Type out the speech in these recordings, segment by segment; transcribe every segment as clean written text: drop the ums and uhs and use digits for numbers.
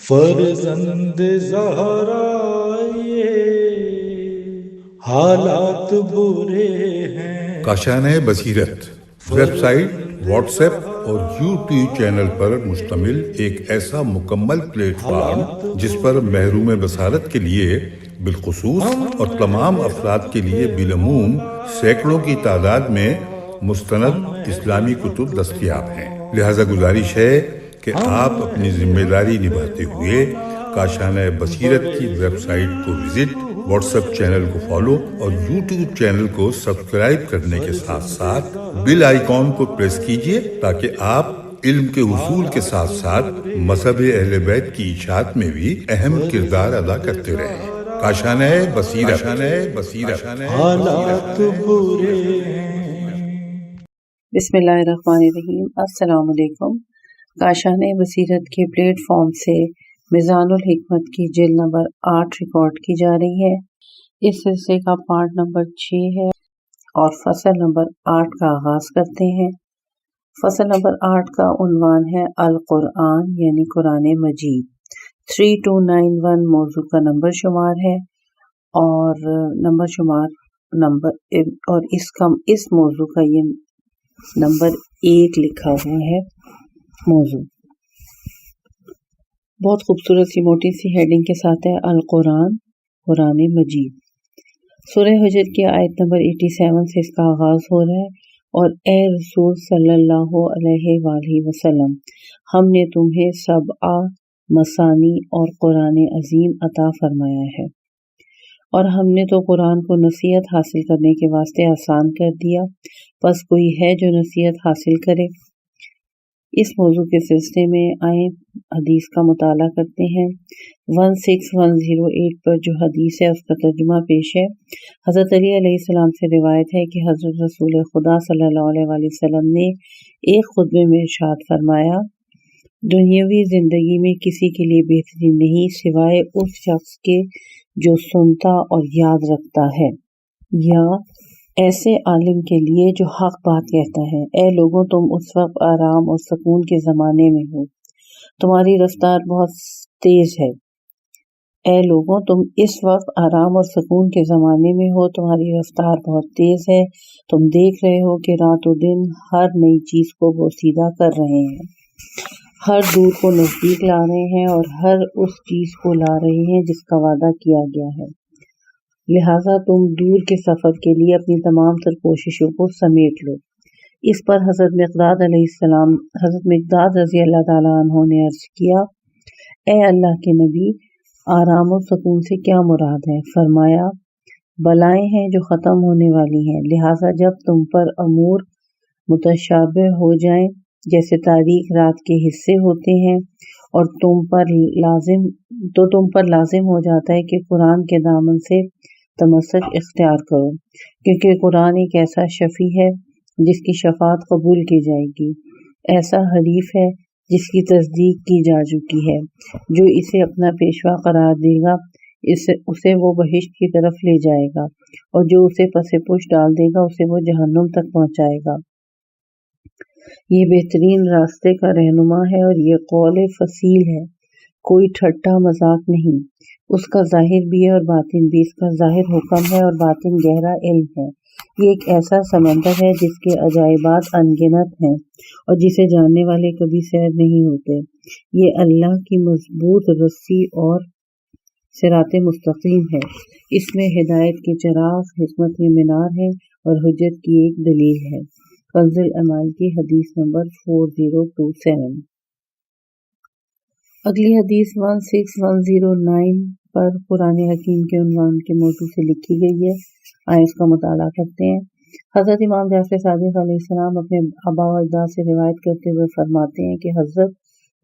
فرزند زہرا یہ حالات برے ہیں۔ کاشانۂ بصیرت ویب سائٹ، واٹس ایپ اور یوٹیوب چینل پر مشتمل ایک ایسا مکمل پلیٹ فارم جس پر محروم بصارت کے لیے بالخصوص اور تمام افراد کے لیے بالعموم سینکڑوں کی تعداد میں مستند اسلامی کتب دستیاب ہیں۔ لہذا گزارش ہے کہ آپ اپنی ذمہ داری نبھاتے ہوئے کاشانۂ بصیرت کی ویب سائٹ کو وزٹ، واٹس ایپ چینل کو فالو اور یوٹیوب چینل کو سبسکرائب کرنے کے ساتھ ساتھ بیل آئیکن کو پریس کیجیے تاکہ آپ علم کے حصول کے ساتھ ساتھ مذہب اہل بیت کی اشاعت میں بھی اہم کردار ادا کرتے رہیں۔ کاشانۂ بصیرت۔ حالات برے ہیں۔ بسم اللہ الرحمن الرحیم۔ السلام علیکم۔ کاشانۂ بصیرت کے پلیٹ فارم سے میزان الحکمت کی جلد نمبر 8 ریکارڈ کی جا رہی ہے۔ اس سلسلے کا پارٹ نمبر 6 ہے اور فصل نمبر 8 کا آغاز کرتے ہیں۔ فصل نمبر 8 کا عنوان ہے القرآن یعنی قرآن مجید۔ 3291 موضوع کا نمبر شمار ہے اور اس موضوع کا یہ نمبر 1 لکھا ہوا ہے۔ موضوع بہت خوبصورت سی موٹی سی ہیڈنگ کے ساتھ ہے، القرآن قرآن مجید۔ سورہ حجر کی آیت نمبر 87 سے اس کا آغاز ہو رہا ہے، اور اے رسول صلی اللہ علیہ وآلہ وسلم، ہم نے تمہیں سبع مثانی اور قرآن عظیم عطا فرمایا ہے، اور ہم نے تو قرآن کو نصیحت حاصل کرنے کے واسطے آسان کر دیا، پس کوئی ہے جو نصیحت حاصل کرے۔ اس موضوع کے سلسلے میں آئیں حدیث کا مطالعہ کرتے ہیں۔ 16108 پر جو حدیث ہے اس کا ترجمہ پیش ہے۔ حضرت علی علیہ السلام سے روایت ہے کہ حضرت رسول خدا صلی اللہ علیہ وآلہ وسلم نے ایک خطبے میں ارشاد فرمایا، دنیاوی زندگی میں کسی کے لیے بہترین نہیں سوائے اس شخص کے جو سنتا اور یاد رکھتا ہے، یا ایسے عالم کے لیے جو حق بات کہتا ہے۔ اے لوگوں، تم اس وقت آرام اور سکون کے زمانے میں ہو، تمہاری رفتار بہت تیز ہے۔ اے لوگوں، تم اس وقت آرام اور سکون کے زمانے میں ہو، تمہاری رفتار بہت تیز ہے۔ تم دیکھ رہے ہو کہ رات و دن ہر نئی چیز کو بوسیدہ کر رہے ہیں، ہر دور کو نزدیک لا رہے ہیں اور ہر اس چیز کو لا رہے ہیں جس کا وعدہ کیا گیا ہے۔ لہٰذا تم دور کے سفر کے لیے اپنی تمام تر کوششوں کو سمیٹ لو۔ اس پر حضرت مقداد رضی اللہ تعالیٰ عنہ نے عرض کیا، اے اللہ کے نبی، آرام و سکون سے کیا مراد ہے؟ فرمایا، بلائیں ہیں جو ختم ہونے والی ہیں، لہٰذا جب تم پر امور متشابہ ہو جائیں جیسے تاریک رات کے حصے ہوتے ہیں، اور تم پر لازم ہو جاتا ہے کہ قرآن کے دامن سے تمسک اختیار کرو، کیونکہ قرآن ایک ایسا شفیع ہے جس کی شفاعت قبول کی جائے گی، ایسا حریف ہے جس کی تصدیق کی جا چکی ہے، جو اسے اپنا پیشوا قرار دے گا اسے وہ بہشت کی طرف لے جائے گا، اور جو اسے پس پش ڈال دے گا اسے وہ جہنم تک پہنچائے گا۔ یہ بہترین راستے کا رہنما ہے اور یہ قول فصیل ہے، کوئی ٹھٹا مذاق نہیں۔ اس کا ظاہر بھی ہے اور باطن بھی، اس کا ظاہر حکم ہے اور باطن گہرا علم ہے۔ یہ ایک ایسا سمندر ہے جس کے عجائبات انگنت ہیں اور جسے جاننے والے کبھی سیر نہیں ہوتے۔ یہ اللہ کی مضبوط رسی اور صراط مستقیم ہے، اس میں ہدایت کے چراغ، حکمت کے مینار ہے اور حجت کی ایک دلیل ہے۔ کنز الاعمال کی حدیث نمبر 4027۔ اگلی حدیث 16109 پر قرآن حکیم کے عنوان کے موضوع سے لکھی گئی ہے۔ آئیں اس کا مطالعہ کرتے ہیں۔ حضرت امام جعفر صادق علیہ السلام اپنے آبا و اجداد سے روایت کرتے ہوئے فرماتے ہیں کہ حضرت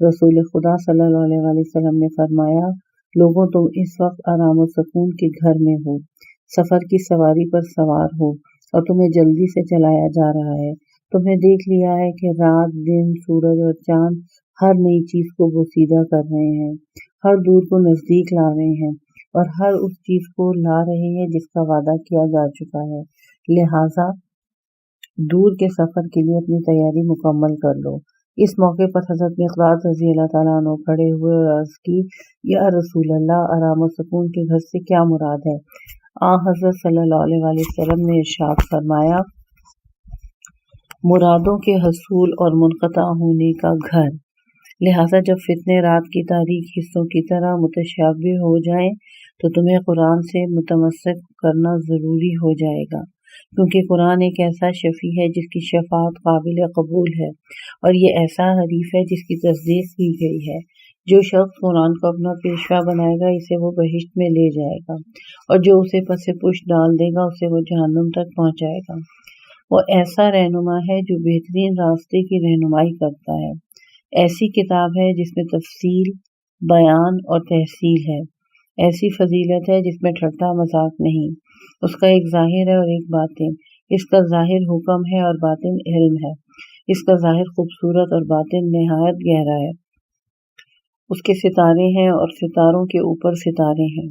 رسول خدا صلی اللہ علیہ وآلہ وسلم نے فرمایا، لوگوں، تم اس وقت آرام و سکون کے گھر میں ہو، سفر کی سواری پر سوار ہو اور تمہیں جلدی سے چلایا جا رہا ہے۔ تم نے دیکھ لیا ہے کہ رات، دن، سورج اور چاند ہر نئی چیز کو بوسیدہ کر رہے ہیں، ہر دور کو نزدیک لا رہے ہیں اور ہر اس چیز کو لا رہے ہیں جس کا وعدہ کیا جا چکا ہے۔ لہٰذا دور کے سفر کے لیے اپنی تیاری مکمل کر لو، اس موقع پر حضرت مقداد رضی اللہ تعالیٰ عنہ کھڑے ہوئے اور عرض کی، یا رسول اللہ، آرام و سکون کے گھر سے کیا مراد ہے؟ حضرت صلی اللہ علیہ وسلم نے ارشاد فرمایا، مرادوں کے حصول اور منقطع ہونے کا گھر۔ لہٰذا جب فتنے رات کی تاریک حصوں کی طرح متشابہ ہو جائیں تو تمہیں قرآن سے متمسک کرنا ضروری ہو جائے گا، کیونکہ قرآن ایک ایسا شفیع ہے جس کی شفاعت قابل قبول ہے، اور یہ ایسا حریف ہے جس کی تصدیق کی گئی ہے۔ جو شخص قرآن کو اپنا پیشوا بنائے گا اسے وہ بہشت میں لے جائے گا، اور جو اسے پس پش ڈال دے گا اسے وہ جہنم تک پہنچائے گا۔ وہ ایسا رہنما ہے جو بہترین راستے کی رہنمائی کرتا ہے۔ ایسی کتاب ہے جس میں تفصیل، بیان اور تحصیل ہے۔ ایسی فضیلت ہے جس میں ٹھٹا مذاق نہیں۔ اس کا ایک ظاہر ہے اور ایک باطن۔ اس کا ظاہر حکم ہے اور باطن علم ہے۔ اس کا ظاہر خوبصورت اور باطن نہایت گہرا ہے۔ اس کے ستارے ہیں اور ستاروں کے اوپر ستارے ہیں۔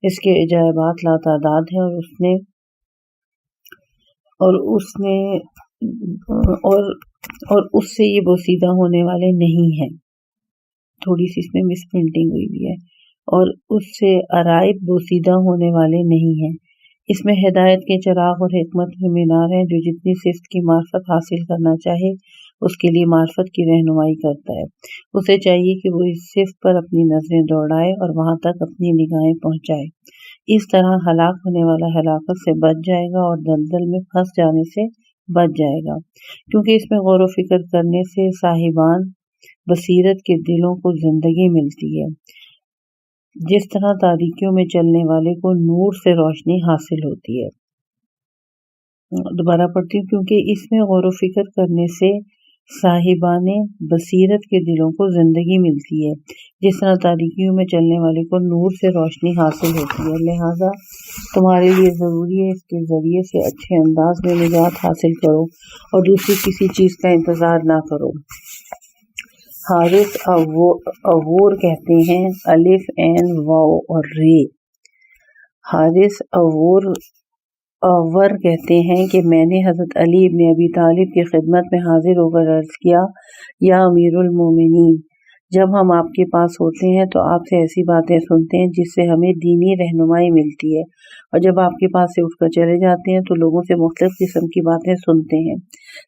اس کے عجائبات لاتعداد ہیں اور اس سے یہ بوسیدہ ہونے والے نہیں ہیں۔ تھوڑی سی اس میں مس پرنٹنگ ہوئی بھی ہے۔ اور اس سے عرائب بوسیدہ ہونے والے نہیں ہیں۔ اس میں ہدایت کے چراغ اور حکمت کے مینار ہیں۔ جو جتنی صفت کی معرفت حاصل کرنا چاہے اس کے لیے معرفت کی رہنمائی کرتا ہے۔ اسے چاہیے کہ وہ اس صفت پر اپنی نظریں دوڑائے اور وہاں تک اپنی نگاہیں پہنچائے۔ اس طرح ہلاک ہونے والا ہلاکت سے بچ جائے گا اور دلدل میں پھنس جانے سے بچ جائے گا، کیونکہ اس میں غور و فکر کرنے سے صاحبان بصیرت کے دلوں کو زندگی ملتی ہے، جس طرح تاریکیوں میں چلنے والے کو نور سے روشنی حاصل ہوتی ہے۔ دوبارہ پڑھتی ہوں، کیونکہ اس میں غور و فکر کرنے سے صاحبان بصیرت کے دلوں کو زندگی ملتی ہے، جس طرح تاریکیوں میں چلنے والے کو نور سے روشنی حاصل ہوتی ہے۔ لہٰذا تمہارے لیے ضروری ہے اس کے ذریعے سے اچھے انداز میں نجات حاصل کرو اور دوسری کسی چیز کا انتظار نہ کرو۔ حارث عوور کہتے ہیں، الف عین واو اور رے۔ حارث عور کہتے ہیں کہ میں نے حضرت علی ابن ابی طالب کی خدمت میں حاضر ہو کر عرض کیا، یا امیر المومنین، جب ہم آپ کے پاس ہوتے ہیں تو آپ سے ایسی باتیں سنتے ہیں جس سے ہمیں دینی رہنمائی ملتی ہے، اور جب آپ کے پاس سے اٹھ کر چلے جاتے ہیں تو لوگوں سے مختلف قسم کی باتیں سنتے ہیں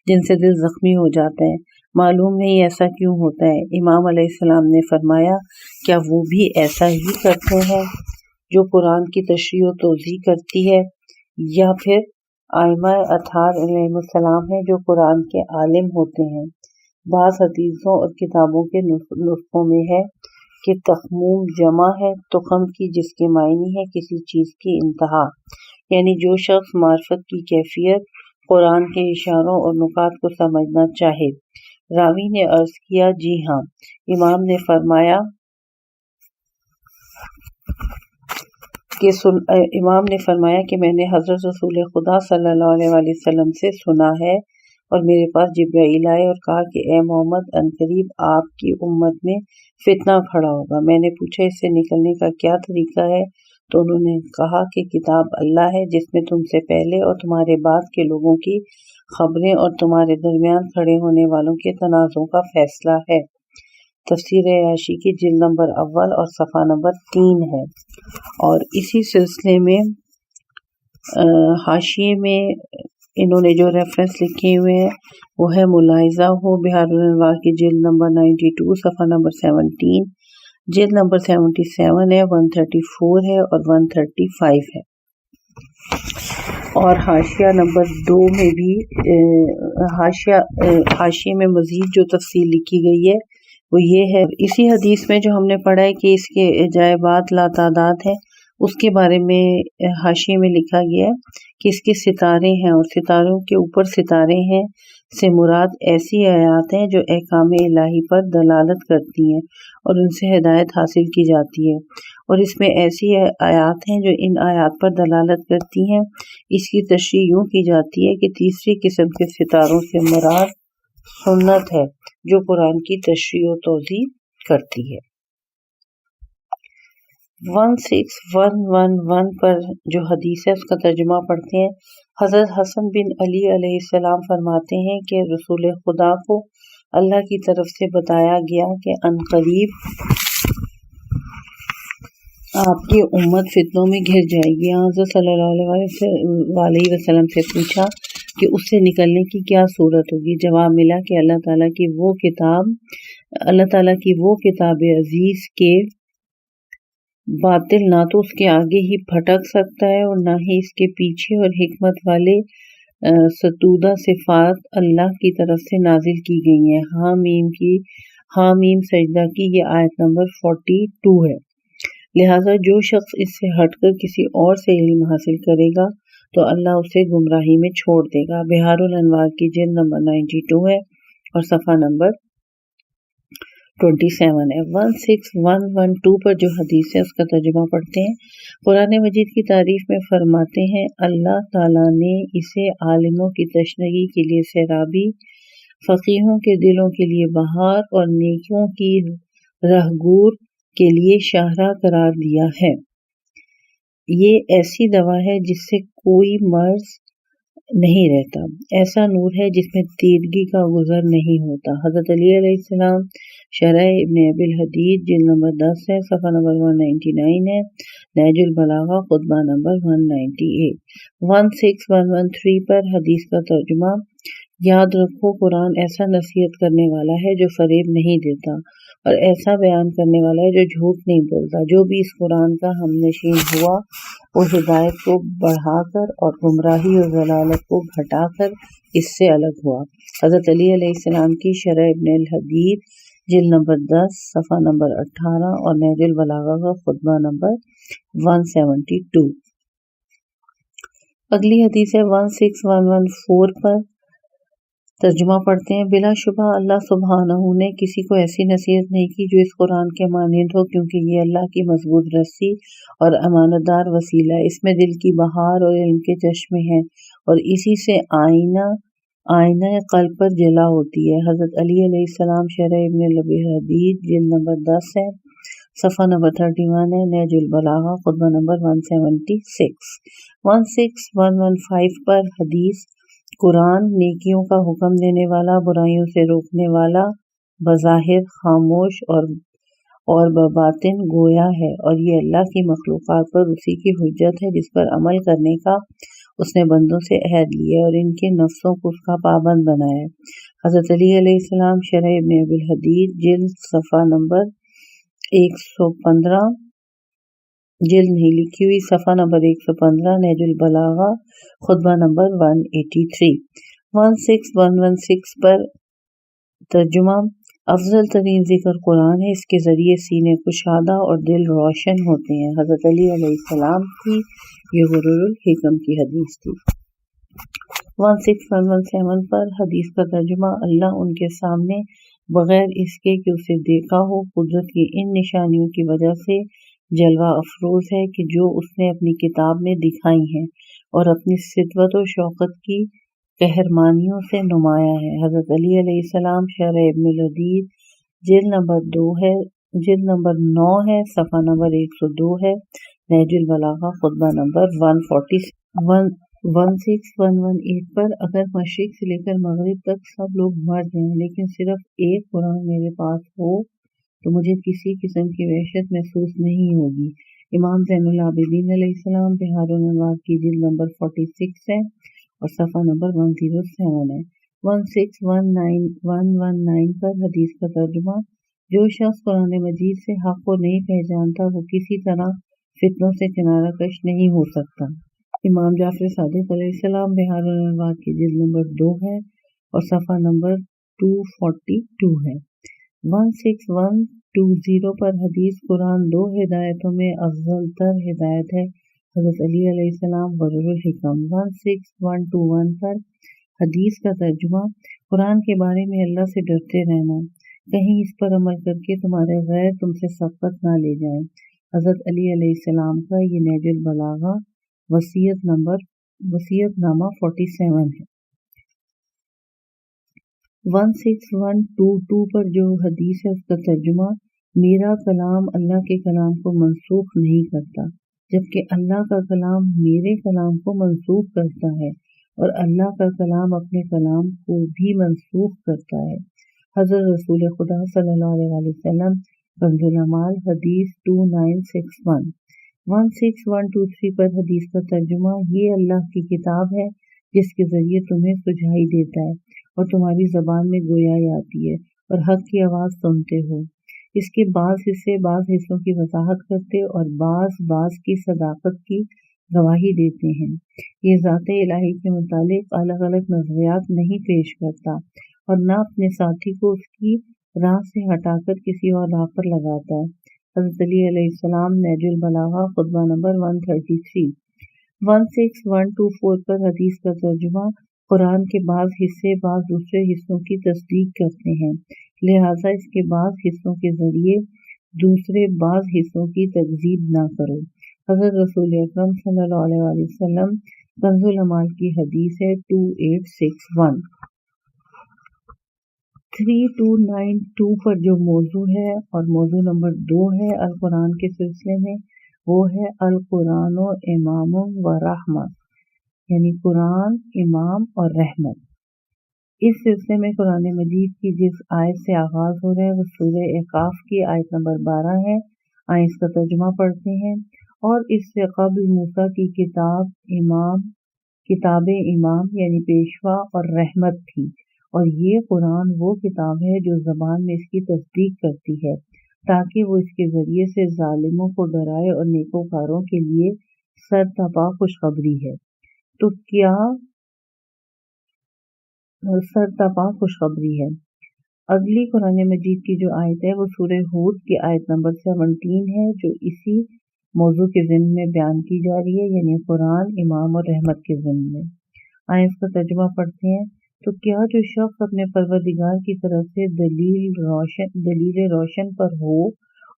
جن سے دل زخمی ہو جاتا ہے۔ معلوم نہیں ایسا کیوں ہوتا ہے؟ امام علیہ السلام نے فرمایا، کیا وہ بھی ایسا ہی کرتے ہیں جو قرآن کی تشریح و توضیح کرتی ہے، یا پھر ائمہ اطہار علیہ السلام ہیں جو قرآن کے عالم ہوتے ہیں؟ بعض حدیثوں اور کتابوں کے نسخوں میں ہے کہ تخموم جمع ہے تخم کی، جس کے معنی ہے کسی چیز کی انتہا، یعنی جو شخص معرفت کی کیفیت قرآن کے اشاروں اور نکات کو سمجھنا چاہے۔ راوی نے عرض کیا، جی ہاں۔ امام نے فرمایا کہ میں نے حضرت رسول خدا صلی اللہ علیہ وسلم سے سنا ہے، اور میرے پاس جبرائیل آئے اور کہا کہ اے محمد، عنقریب آپ کی امت میں فتنہ کھڑا ہوگا۔ میں نے پوچھا اس سے نکلنے کا کیا طریقہ ہے؟ تو انہوں نے کہا کہ کتاب اللہ ہے جس میں تم سے پہلے اور تمہارے بعد کے لوگوں کی خبریں اور تمہارے درمیان کھڑے ہونے والوں کے تنازعوں کا فیصلہ ہے۔ تفسیر عیاشی کی جلد نمبر 1 اور صفحہ نمبر 3 ہے۔ اور اسی سلسلے میں حاشیے میں انہوں نے جو ریفرنس لکھے ہوئے ہیں وہ ہے ملاحظہ ہو بہار الانوار کی جلد نمبر 92 صفحہ نمبر 17، جلد نمبر 77 ہے، 134 ہے اور 135 ہے۔ اور حاشیہ نمبر 2 میں بھی حاشیے میں مزید جو تفصیل لکھی گئی ہے وہ یہ ہے، اسی حدیث میں جو ہم نے پڑھا ہے کہ اس کے عجائبات لاتعداد ہیں، اس کے بارے میں حاشیے میں لکھا گیا ہے کہ اس کے ستارے ہیں اور ستاروں کے اوپر ستارے ہیں سے مراد ایسی آیات ہیں جو احکام الہی پر دلالت کرتی ہیں اور ان سے ہدایت حاصل کی جاتی ہے، اور اس میں ایسی آیات ہیں جو ان آیات پر دلالت کرتی ہیں۔ اس کی تشریح یوں کی جاتی ہے کہ تیسری قسم کے ستاروں سے مراد سنت ہے جو قرآن کی تشریح و توضیح کرتی ہے۔ 16111 پر جو حدیث ہے اس کا ترجمہ پڑھتے ہیں۔ حضرت حسن بن علی علیہ السلام فرماتے ہیں کہ رسول خدا کو اللہ کی طرف سے بتایا گیا کہ عنقریب آپ کی امت فتنوں میں گھر جائے گی۔ حضرت صلی اللہ علیہ وسلم سے پوچھا کہ اس سے نکلنے کی کیا صورت ہوگی؟ جواب ملا کہ اللہ تعالیٰ کی وہ کتاب عزیز کے باطل نہ تو اس کے آگے ہی پھٹک سکتا ہے اور نہ ہی اس کے پیچھے، اور حکمت والے ستودہ صفات اللہ کی طرف سے نازل کی گئی ہیں۔ حامیم سجدہ کی یہ آیت نمبر 42 ہے۔ لہٰذا جو شخص اس سے ہٹ کر کسی اور سے علم حاصل کرے گا تو اللہ اسے گمراہی میں چھوڑ دے گا۔ بہار الانوار کی جلد نمبر 92 ہے اور صفحہ نمبر 27 ہے۔ 16112 پر جو حدیث ہے اس کا ترجمہ پڑھتے ہیں۔ قرآن مجید کی تعریف میں فرماتے ہیں، اللہ تعالیٰ نے اسے عالموں کی تشنگی کے لیے سیرابی، فقیہوں کے دلوں کے لیے بہار اور نیکیوں کی راہگور کے لیے شاہراہ قرار دیا ہے۔ یہ ایسی دوا ہے جس سے کوئی مرض نہیں رہتا، ایسا نور ہے جس میں تیرگی کا گزر نہیں ہوتا۔ حضرت علی علیہ السلام شرح ابن ابی الحدید جلد نمبر 10 ہے، صفحہ نمبر 199 ہے۔ نہج البلاغہ خطبہ نمبر 198۔ 16113 پر حدیث کا ترجمہ، یاد رکھو قرآن ایسا نصیحت کرنے والا ہے جو فریب نہیں دیتا، اور ایسا بیان کرنے والا ہے جو جھوٹ نہیں بولتا۔ جو بھی اس قرآن کا ہم نشین ہوا وہ ہدایت کو بڑھا کر اور گمراہی اور ضلالت کو گھٹا کر اس سے الگ ہوا۔ حضرت علی علیہ السلام کی شرح ابن الحدید جلد نمبر 10 صفحہ نمبر 18 اور نہج البلاغہ کا خطبہ نمبر 172۔ اگلی حدیث ہے 16114 پر ترجمہ پڑھتے ہیں۔ بلا شبہ اللہ سبحانہ نے کسی کو ایسی نصیحت نہیں کی جو اس قرآن کے مانند ہو، کیونکہ یہ اللہ کی مضبوط رسی اور امانت دار وسیلہ ہے۔ اس میں دل کی بہار اور علم کے چشمے ہیں اور اسی سے آئینہ قلب پر جلا ہوتی ہے۔ حضرت علی علیہ السلام شرح ابن ابی الحدید جلد نمبر 10 ہے، صفحہ نمبر 31 ہے۔ نہج البلاغہ خطبہ نمبر 176۔ 16115 پر حدیث، قرآن نیکیوں کا حکم دینے والا، برائیوں سے روکنے والا، بظاہر خاموش اور بباطن گویا ہے، اور یہ اللہ کی مخلوقات پر اسی کی حجت ہے جس پر عمل کرنے کا اس نے بندوں سے عہد لیا اور ان کے نفسوں کو اس کا پابند بنایا ہے۔ حضرت علی علیہ السلام شرح ابن ابی الحدید جلد صفحہ نمبر 115، جلد نہیں لکھی ہوئی، صفحہ نمبر 115، نہج البلاغہ خطبہ نمبر 183۔ 16116 پر ترجمہ، افضل ترین ذکر قرآن ہے، اس کے ذریعے سینے کشادہ اور دل روشن ہوتے ہیں۔ حضرت علی علیہ السلام کی یہ غرور الحکم کی حدیث تھی۔ 16117 پر حدیث کا ترجمہ، اللہ ان کے سامنے بغیر اس کے کہ اسے دیکھا ہو قدرت کی ان نشانیوں کی وجہ سے جلوہ افروز ہے کہ جو اس نے اپنی کتاب میں دکھائی ہیں، اور اپنی صدوت و شوقت کی قہرمانیوں سے نمایاں ہے۔ حضرت علی علیہ السلام شرح ابن الحدید جلد نمبر 9 ہے، صفحہ نمبر 102 ہے۔ نہج البلاغہ خطبہ نمبر 140۔ 16118 پر اگر مشرق سے لے کر مغرب تک سب لوگ مر جائیں لیکن صرف ایک قرآن میرے پاس ہو تو مجھے کسی قسم کی وحشت محسوس نہیں ہوگی۔ امام زین العابدین علیہ السلام بہار الانوار کی جلد نمبر 46 ہے اور صفحہ نمبر 107 ہے۔ 16119 پر حدیث کا ترجمہ، جو شخص قرآن مجید سے حق کو نہیں پہچانتا وہ کسی طرح فتنوں سے کنارہ کش نہیں ہو سکتا۔ امام جعفر صادق علیہ السلام بہار الانوار کی جلد نمبر 2 ہے اور صفحہ نمبر 242 ہے۔ 16120 پر حدیث، قرآن 2 ہدایتوں میں افضل تر ہدایت ہے۔ حضرت علی علیہ السلام غرور الحکم۔ 16121 پر حدیث کا ترجمہ، قرآن کے بارے میں اللہ سے ڈرتے رہنا، کہیں اس پر عمل کر کے تمہارے غیر تم سے سبقت نہ لے جائیں۔ حضرت علی علیہ السلام کا یہ نہج البلاغہ وصیت نامہ 47 ہے۔ 16122 پر جو حدیث ہے اس کا ترجمہ، میرا کلام اللہ کے کلام کو منسوخ نہیں کرتا، جبکہ اللہ کا کلام میرے کلام کو منسوخ کرتا ہے، اور اللہ کا کلام اپنے کلام کو بھی منسوخ کرتا ہے۔ حضرت رسول خدا صلی اللہ علیہ وسلم کنز العمال حدیث 2961 16123 پر حدیث کا ترجمہ: یہ اللہ کی کتاب ہے جس کے ذریعے تمہیں سجائی دیتا ہے اور تمہاری زبان میں گویائی آتی ہے اور حق کی آواز سنتے ہو۔ اس کے بعض حصے بعض حصوں کی وضاحت کرتے اور بعض کی صداقت کی گواہی دیتے ہیں۔ یہ ذات الہی کے متعلق الگ الگ نظریات نہیں پیش کرتا اور نہ اپنے ساتھی کو اس کی راہ سے ہٹا کر کسی اور راہ پر لگاتا ہے۔ حضرت علی علیہ السلام نہج البلاغہ خطبہ نمبر 133 16124 پر حدیث کا ترجمہ: قرآن کے بعض حصے بعض دوسرے حصوں کی تصدیق کرتے ہیں، لہٰذا اس کے بعض حصوں کے ذریعے دوسرے بعض حصوں کی تکذیب نہ کرو۔ حضرت رسول اکرم صلی اللہ علیہ وسلم کنز العمال کی حدیث ہے 2861 3292 پر جو موضوع ہے اور موضوع نمبر 2 ہے القرآن کے سلسلے میں، وہ ہے القرآن و امام و رحمت، یعنی قرآن امام اور رحمت۔ اس سلسلے میں قرآن مجید کی جس آیت سے آغاز ہو رہا ہے وہ سورہ احقاف کی آیت نمبر 12 ہے۔ آئیں اس کا ترجمہ پڑھتے ہیں۔ اور اس سے قبل موسیٰ کی کتاب امام یعنی پیشوا اور رحمت تھی، اور یہ قرآن وہ کتاب ہے جو زبان میں اس کی تصدیق کرتی ہے تاکہ وہ اس کے ذریعے سے ظالموں کو ڈرائے اور نیکوکاروں کے لیے سرتاپا خوشخبری ہے۔ تو کیا سرتاپا خوشخبری ہے؟ اگلی قرآن مجید کی جو آیت ہے وہ سورہ ہود کی آیت نمبر 17 ہے، جو اسی موضوع کے ضمن میں بیان کی جا رہی ہے، یعنی قرآن امام اور رحمت کے ضمن میں۔ آئیں اس کا ترجمہ پڑھتے ہیں۔ تو کیا جو شخص اپنے پروردگار کی طرف سے دلیل روشن پر ہو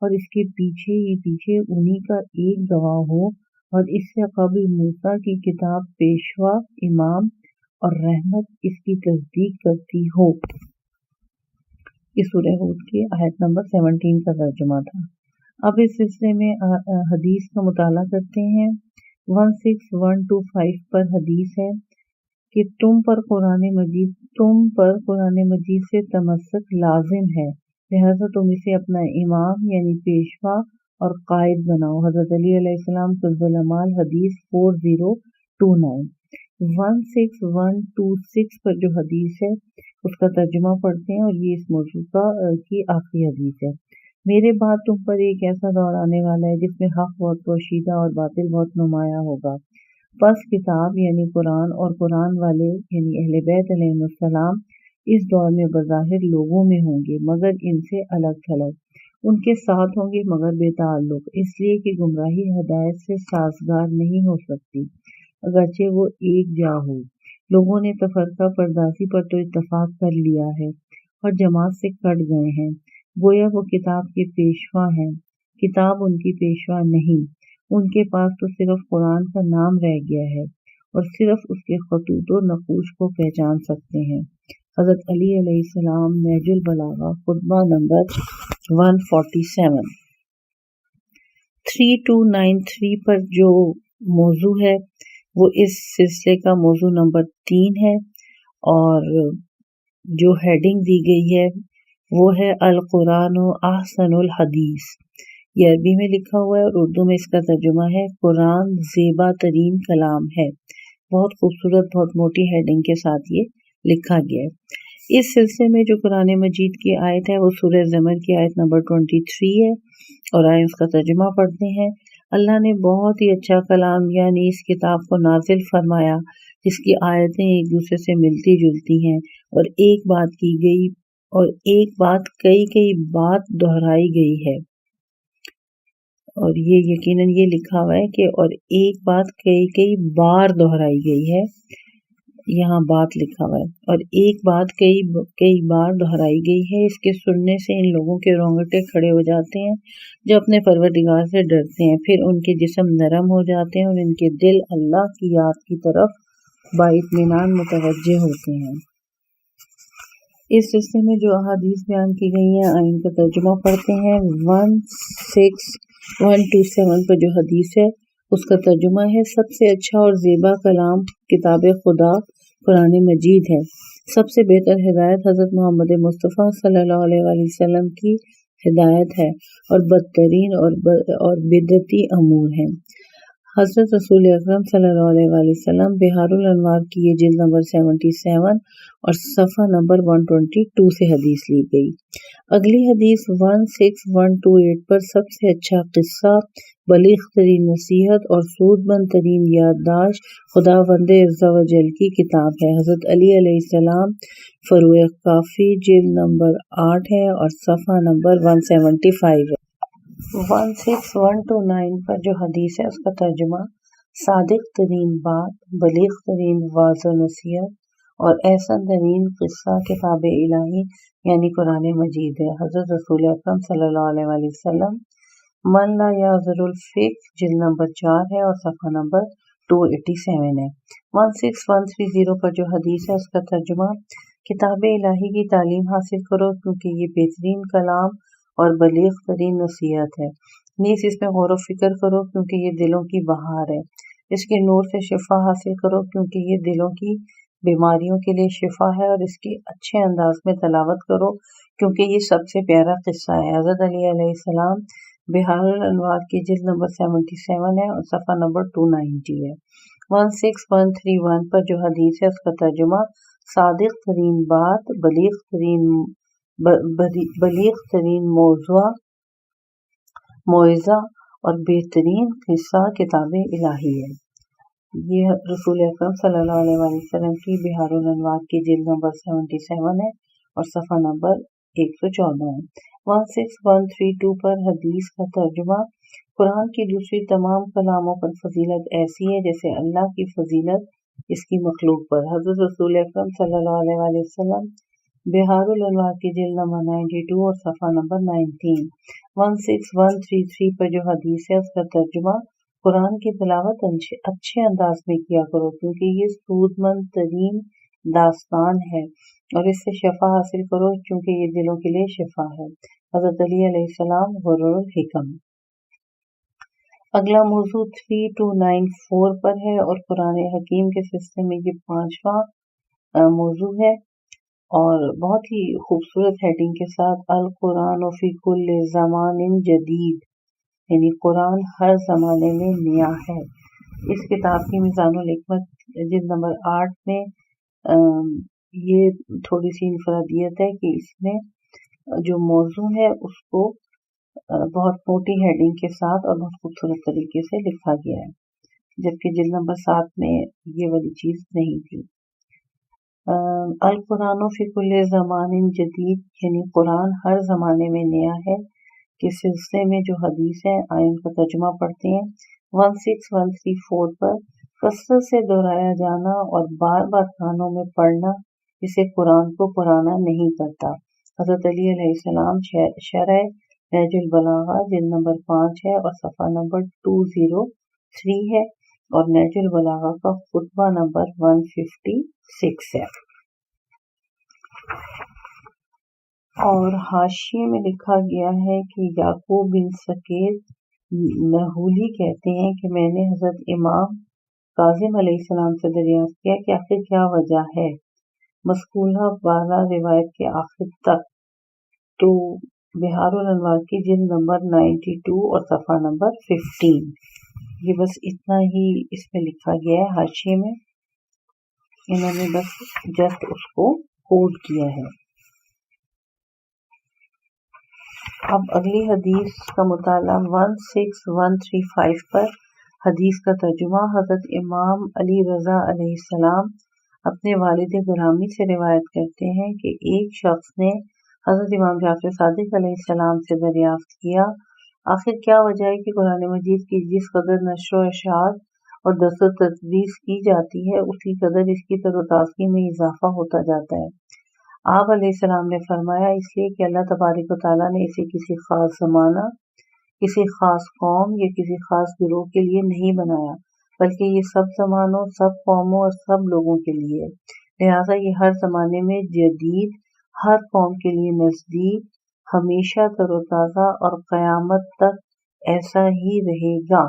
اور اس کے پیچھے ہی پیچھے انہی کا ایک گواہ ہو، اور اس سے قبل موسیٰ کی کتاب پیشوا امام اور رحمت اس کی تصدیق کرتی ہو۔ یہ سورہ ہود کی آیت نمبر 17 کا ترجمہ تھا۔ اب اس سلسلے میں حدیث کا مطالعہ کرتے ہیں۔ 16125 پر حدیث ہے کہ تم پر قرآن مجید سے تمسک لازم ہے، لہذا تم اسے اپنا امام یعنی پیشوا اور قائد بناؤ۔ حضرت علی علیہ السلام کنز العمال حدیث 4029 16126 پر جو حدیث ہے اس کا ترجمہ پڑھتے ہیں، اور یہ اس موضوع کی آخری حدیث ہے۔ میرے بعد تم پر ایک ایسا دور آنے والا ہے جس میں حق بہت پوشیدہ اور باطل بہت نمایاں ہوگا۔ پس کتاب یعنی قرآن اور قرآن والے یعنی اہل بیت علیہم السلام اس دور میں بظاہر لوگوں میں ہوں گے مگر ان سے الگ تھلگ، ان کے ساتھ ہوں گے مگر بے تعلق، اس لیے کہ گمراہی ہدایت سے سازگار نہیں ہو سکتی اگرچہ وہ ایک جا ہو۔ لوگوں نے تفرقہ پردازی پر تو اتفاق کر لیا ہے اور جماعت سے کٹ گئے ہیں، گویا وہ کتاب کے پیشوا ہیں، کتاب ان کی پیشوا نہیں، ان کے پاس تو صرف قرآن کا نام رہ گیا ہے اور صرف اس کے خطوط و نقوش کو پہچان سکتے ہیں۔ حضرت علی علیہ السلام نہج البلاغہ خطبہ نمبر 147 3293 پر جو موضوع ہے وہ اس سلسلے کا موضوع نمبر 3 ہے، اور جو ہیڈنگ دی گئی ہے وہ ہے القرآن و احسن الحدیث۔ یہ عربی میں لکھا ہوا ہے اور اردو میں اس کا ترجمہ ہے قرآن زیبا ترین کلام ہے۔ بہت خوبصورت بہت موٹی ہیڈنگ کے ساتھ یہ لکھا گیا ہے۔ اس سلسلے میں جو قرآن مجید کی آیت ہے وہ سورہ زمر کی آیت نمبر 23 ہے، اور آئیں اس کا ترجمہ پڑھتے ہیں۔ اللہ نے بہت ہی اچھا کلام یعنی اس کتاب کو نازل فرمایا جس کی آیتیں ایک دوسرے سے ملتی جلتی ہیں، اور ایک بات کی گئی اور ایک بات کئی بات دہرائی گئی ہے، اور یہ یقیناً یہ لکھا ہوا ہے کہ اور ایک بات کئی بار دہرائی گئی ہے، یہاں بات لکھا ہوا ہے، اور ایک بات کئی بار دہرائی گئی ہے۔ اس کے سننے سے ان لوگوں کے رونگٹے کھڑے ہو جاتے ہیں جو اپنے پروردگار سے ڈرتے ہیں، پھر ان کے جسم نرم ہو جاتے ہیں اور ان کے دل اللہ کی یاد کی طرف بااطمینان متوجہ ہوتے ہیں۔ اس سلسلے میں جو احادیث بیان کی گئی ہیں ان کا ترجمہ پڑھتے ہیں۔ 16127 پر جو حدیث ہے اس کا ترجمہ ہے سب سے اچھا اور زیبا کلام کتاب خدا قرآن مجید ہے۔ سب سے بہتر ہدایت حضرت محمد مصطفیٰ صلی اللہ علیہ وآلہ وسلم کی ہدایت ہے اور بدترین اور بدعتی امور ہیں۔ حضرت رسول اکرم صلی اللہ علیہ وآلہ وسلم بحار الانوار کی یہ جلد نمبر 77 اور صفحہ نمبر 122 سے حدیث لی گئی۔ اگلی حدیث 16128 پر سب سے اچھا قصہ، بلیغ ترین نصیحت اور سود مند ترین یادداشت خداوند عز و جل کی کتاب ہے۔ حضرت علی علیہ السلام فروع کافی جلد نمبر 8 ہے اور صفحہ نمبر 175 ہے۔ 16129 پر جو حدیث ہے اس کا ترجمہ صادق ترین بات، بلیغ ترین واضح و نصیحت اور احسن ترین قصہ کتاب الہی یعنی قرآن مجید ہے۔ حضرت رسول اکرم صلی اللہ علیہ وآلہ وسلم من لا یعذر الفقہ جلد نمبر 4 ہے اور صفحہ نمبر 287 ہے۔ 16130 پر جو حدیث ہے اس کا ترجمہ کتاب الہی کی تعلیم حاصل کرو کیونکہ یہ بہترین کلام اور بلیغ ترین نصیحت ہے۔ نیز اس میں غور و فکر کرو کیونکہ یہ دلوں کی بہار ہے۔ اس کے نور سے شفا حاصل کرو کیونکہ یہ دلوں کی بیماریوں کے لیے شفا ہے، اور اس کی اچھے انداز میں تلاوت کرو کیونکہ یہ سب سے پیارا قصہ ہے۔ حضرت علی علیہ السلام بحار الانوار کی جلد نمبر 77 ہے اور صفحہ نمبر 290 ہے۔ 16131 پر جو حدیث ہے اس کا ترجمہ صادق ترین بات، بلیغ ترین موعظہ اور بہترین قصہ کتاب الہی ہے۔ یہ رسول اکرم صلی اللہ علیہ وآلہ وسلم کی بحار الانوار کی جلد نمبر 77 ہے اور صفحہ نمبر 114 ہے۔ 16132 پر حدیث کا ترجمہ قرآن کی دوسری تمام کلاموں پر فضیلت ایسی ہے جیسے اللہ کی فضیلت اس کی مخلوق پر۔ حضرت رسول اکرم صلی اللہ علیہ وآلہ وسلم بحار الانوار کی جلد نمبر 92 اور صفحہ نمبر 19۔ 16133 پر جو حدیث ہے اس کا ترجمہ قرآن کی تلاوت اچھے انداز میں کیا کرو کیونکہ یہ سود مند ترین داستان ہے، اور اس سے شفا حاصل کرو کیونکہ یہ دلوں کے لیے شفا ہے۔ حضرت علی علیہ السلام غرور الحکم۔ اگلا موضوع 3294 پر ہے اور قرآن حکیم کے سلسلے میں یہ 5واں موضوع ہے اور بہت ہی خوبصورت ہیڈنگ کے ساتھ القرآن فی کل زمان جدید، یعنی قرآن ہر زمانے میں نیا ہے۔ اس کتاب کی میزان الحکمت جلد نمبر 8 میں یہ تھوڑی سی انفرادیت ہے کہ اس میں جو موضوع ہے اس کو بہت موٹی ہیڈنگ کے ساتھ اور بہت خوبصورت طریقے سے لکھا گیا ہے، جبکہ جلد نمبر 7 میں یہ والی چیز نہیں تھی۔ القرآن فی کل زمان جدید یعنی قرآن ہر زمانے میں نیا ہے کے سلسلے میں جو حدیث ہے آئیں ان کا ترجمہ پڑھتے ہیں۔ 16134 پر کثرت سے دہرایا جانا اور بار بار کانوں میں پڑھنا اسے قرآن کو پرانا نہیں کرتا۔ حضرت علی علیہ السلام شرح نہج البلاغہ جلد نمبر 5 ہے اور صفحہ نمبر 203 ہے، اور نہج البلاغہ کا خطبہ نمبر 156 ہے۔ اور حاشیے میں لکھا گیا ہے کہ یعقوب بن سکیر نحولی کہتے ہیں کہ میں نے حضرت امام کاظم علیہ السلام سے دریافت کیا کہ آخر کیا وجہ ہے مذکورہ بالا روایت کے آخر تک، تو بحار الانوار کی جلد نمبر 92 اور صفحہ نمبر 15، یہ بس اتنا ہی اس میں لکھا گیا ہے حاشیے میں، انہوں نے بس جسٹ اس کو کوڈ کیا ہے۔ اب اگلی حدیث کا مطالعہ 16135 پر حدیث کا ترجمہ حضرت امام علی رضا علیہ السلام اپنے والد گرامی سے روایت کرتے ہیں کہ ایک شخص نے حضرت امام جعفر صادق علیہ السلام سے دریافت کیا آخر کیا وجہ ہے کہ قرآن مجید کی جس قدر نشر و اشاعت اور درس و تدریس کی جاتی ہے اسی قدر اس کی تر و تازگی میں اضافہ ہوتا جاتا ہے۔ آپ علیہ السلام نے فرمایا اس لیے کہ اللہ تبارک و تعالیٰ نے اسے کسی خاص زمانہ، کسی خاص قوم یا کسی خاص گروہ کے لیے نہیں بنایا، بلکہ یہ سب زمانوں، سب قوموں اور سب لوگوں کے لیے ہے، لہٰذا یہ ہر زمانے میں جدید، ہر قوم کے لیے نزدیک، ہمیشہ تر و تازہ اور قیامت تک ایسا ہی رہے گا۔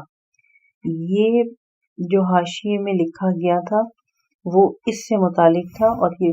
یہ جو حاشیے میں لکھا گیا تھا وہ اس سے متعلق تھا، اور یہ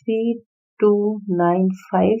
3295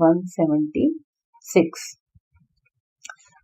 176।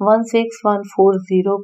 16140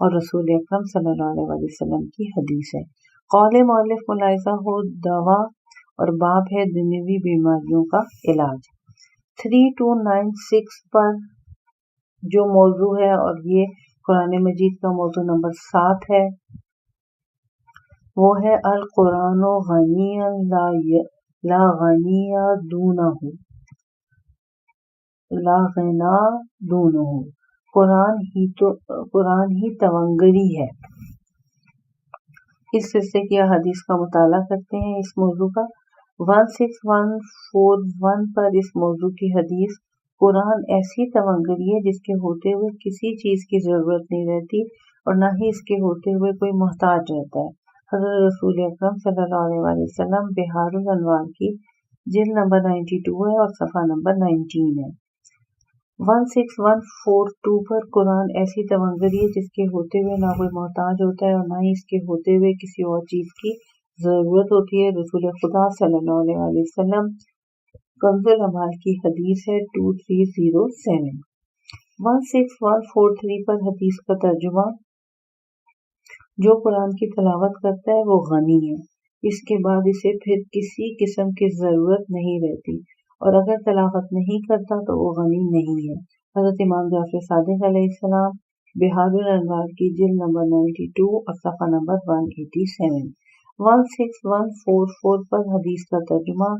اور رسول اکرم صلی اللہ علیہ وسلم کی حدیث ہے۔ قول مؤلف ملاحظہ ہو دوا اور باب ہے دنیوی بیماریوں کا علاج۔ 3296 پر جو موضوع ہے اور یہ قرآن مجید کا موضوع نمبر 7 ہے وہ ہے القرآن غنی لا غنی دونہ لا غنا دونہ، قرآن ہی تونگری ہے۔ اس سلسلے کی حدیث کا مطالعہ کرتے ہیں۔ اس موضوع کا 16141 پر اس موضوع کی حدیث، قرآن ایسی تونگری ہے جس کے ہوتے ہوئے کسی چیز کی ضرورت نہیں رہتی اور نہ ہی اس کے ہوتے ہوئے کوئی محتاج رہتا ہے۔ حضرت رسول اکرم صلی اللہ علیہ وسلم بحار الانوار کی جلد نمبر 92 ہے اور صفحہ نمبر 19 ہے۔ 16142 پر قرآن ایسی تونگری ہے جس کے ہوتے ہوئے نہ کوئی محتاج ہوتا ہے اور نہ ہی اس کے ہوتے ہوئے کسی اور چیز کی ضرورت ہوتی ہے۔ رسول خدا صلی اللہ علیہ وسلم کنز العمال کی حدیث ہے 2307۔ 16143 پر حدیث کا ترجمہ، جو قرآن کی تلاوت کرتا ہے وہ غنی ہے، اس کے بعد اسے پھر کسی قسم کی ضرورت نہیں رہتی، اور اگر تلاوت نہیں کرتا تو وہ غنی نہیں ہے۔ حضرت امام جعفر صادق علیہ السلام بحار الانوار کی جلد نمبر 92 اور صفحہ نمبر 187۔ 16144 پر حدیث کا ترجمہ،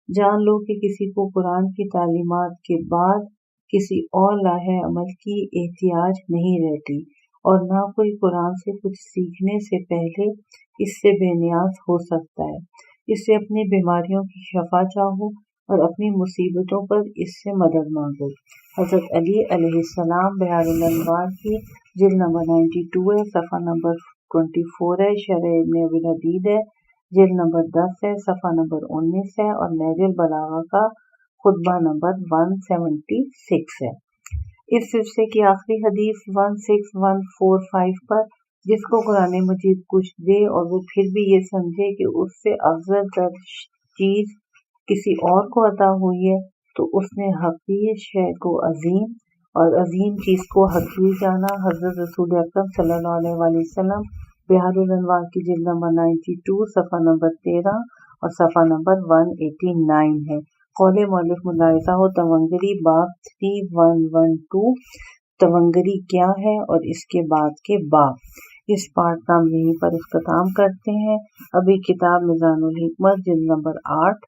جان لو کہ کسی کو قرآن کی تعلیمات کے بعد کسی اور لاہے عمل کی احتیاج نہیں رہتی، اور نہ کوئی قرآن سے کچھ سیکھنے سے پہلے اس سے بے نیاز ہو سکتا ہے۔ اس سے اپنی بیماریوں کی شفا چاہو اور اپنی مصیبتوں پر اس سے مدد مانگو۔ حضرت علی علیہ السلام بحار الانوار کی جلد نمبر 92 ہے، صفحہ نمبر 24 ہے، شرح ابن ابی الحدید ہے، جلد نمبر 10 ہے، صفحہ نمبر 19 ہے، اور نہج البلاغہ کا خطبہ نمبر 176 ہے۔ اس سلسلے کی آخری حدیث 16145 پر، جس کو قرآن مجید کچھ دے اور وہ پھر بھی یہ سمجھے کہ اس سے افضل تر چیز کسی اور کو عطا ہوئی ہے تو اس نے حقیر شے کو عظیم اور عظیم چیز کو حقیر جانا۔ حضرت رسول اکرم صلی اللہ علیہ وسلم بحار الانوار کی جلد نمبر 92 صفحہ نمبر 13 اور صفحہ نمبر 189 ہے۔ قول مؤلف ملاحظہ ہو تونگری، باب 3112 تونگری کیا ہے اور اس کے بعد کے باب۔ اس پارٹ کا ہم یہیں پر اختتام کرتے ہیں۔ ابھی کتاب میزان الحکمت جلد نمبر 8